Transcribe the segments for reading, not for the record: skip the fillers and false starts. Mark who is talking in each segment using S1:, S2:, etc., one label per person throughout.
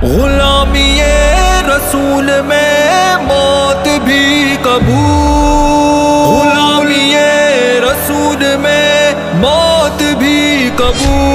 S1: غلامی رسول میں موت بھی قبول، غلامی رسول میں موت بھی قبول،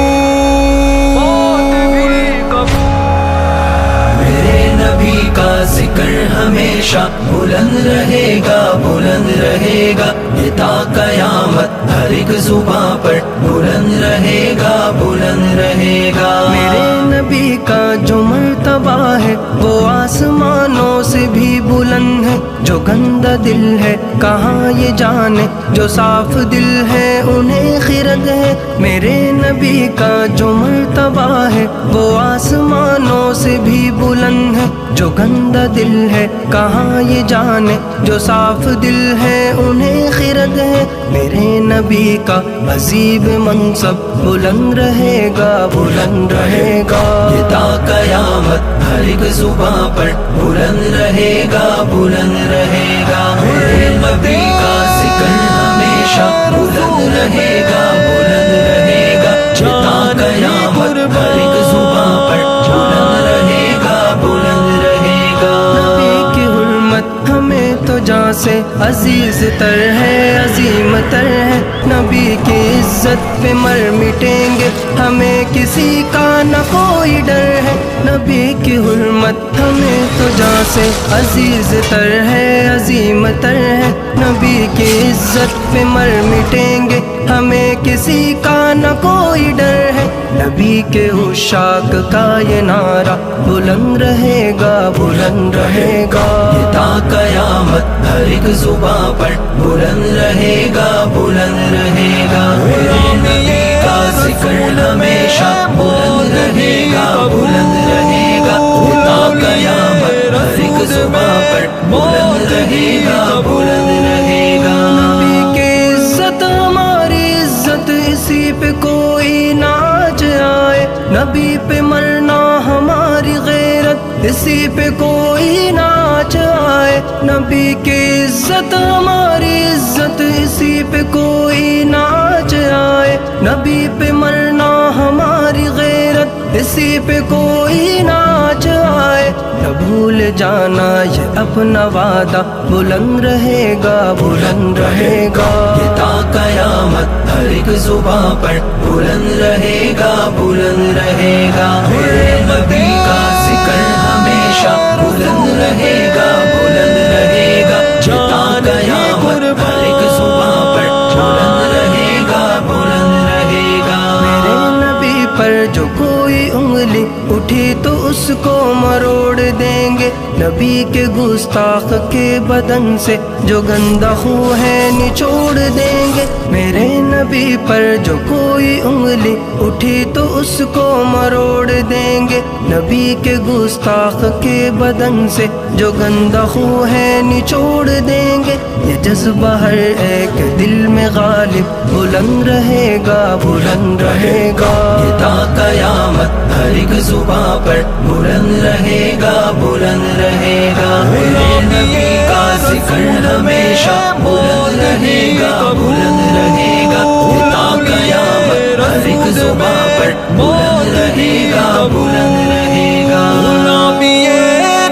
S2: میرے نبی کا ذکر ہمیشہ بلند رہے گا، بلند رہے گا، یہ تا قیامت ہر ایک زباں پر بلند رہے گا، بلند رہے گا۔
S3: میرے نبی کا جو مرتبہ ہے وہ آسمانوں سے بھی بلند ہے، جو گندا دل ہے کہاں یہ جانے، جو صاف دل ہے انہیں خرد ہے۔ میرے نبی کا جو مرتبہ ہے وہ آسمانوں سے بھی بلند ہے، جو گندا دل ہے کہاں یہ جانے، جو صاف دل ہے انہیں خرد ہے۔ میرے نبی کا عظیم منصب بلند رہے گا، بلند رہے گا،
S2: یہ تا قیامت ہر ایک زباں پر بلند رہے گا، بلند رہے گا۔ میرے نبی کا ذکر ہمیشہ بلند رہے گا، بلند رہے گا، یہ تا قیامت ہر ایک زباں پر بلند رہے گا، بلند رہے گا۔
S3: نبی کی حرمت ہمیں تو جان سے عزیز تر ہے، عظیم تر ہے۔ نبی کی عزت پہ مر مٹیں گے، ہمیں کسی کا نہ کوئی ڈر ہے۔ نبی کی حرمت ہمیں تو جان سے عزیز تر ہے، عظیم تر ہے۔ نبی کی عزت پہ مر مٹیں گے، ہمیں کسی کا نہ کوئی ڈر ہے۔ نبی کے عشاق کا یہ نعرہ بلند رہے گا، بلند رہے گا،
S2: یہ تا قیامت ہر ایک زباں پر بلند رہے گا، بلند رہے گا۔ میرے نبی کا ذکر ہمیشہ بلند رہے گا، بلند رہے گا، یہ تا قیامت ہر ایک زباں پر بلند رہے گا، بلند رہے گا۔
S3: نبی کی عزت ہماری عزت، اسی پہ کوئی ناچ آئے۔ نبی پہ مرنا ہماری غیرت، اسی پہ کوئی ناچ آئے۔ نبی کی عزت ہماری عزت، اسی پہ کوئی ناچ آئے۔ نبی پہ مرنا ہماری غیرت، اسی پہ کوئی ناچ آئے۔ نہ بھول جانا یہ اپنا وعدہ بلند رہے گا، بلند رہے گا،
S2: یہ تا قیامت ہر ایک زباں پر بلند رہے گا، بلند رہے گا۔ میرے نبی کا ذکر ہمیشہ بلند رہے گا، بلند رہے گا، یہ تا قیامت ہر ایک زباں پر بلند رہے گا، بلند رہے گا۔
S3: میرے نبی پر جو کوئی انگلی اٹھی تو اس کو مروڑ دیں گے۔ نبی کے گستاخ کے بدن سے جو گندا خون ہے نچوڑ دیں گے۔ میرے نبی پر جو کوئی انگلی اٹھی تو اس کو مروڑ دیں گے۔ نبی کے گستاخ کے بدن سے جو گندا خون ہے نچوڑ دیں گے۔ یہ جذبہ ہر ایک دل میں غالب بلند رہے گا، بلند رہے گا،
S2: یہ تا قیامت ہر ایک زباں پر بلند رہے گا، بلند رہے گا۔ میرے نبی کا ذکر ہمیشہ بلند رہے گا، بلند رہے گا، یہ تا قیامت ہر ایک زباں پر بلند رہے گا، بلند رہے گا۔
S1: غلامی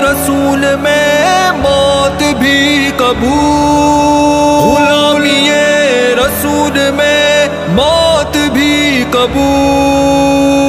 S1: رسول میں موت بھی قبول، غلامی رسول میں موت بھی قبول۔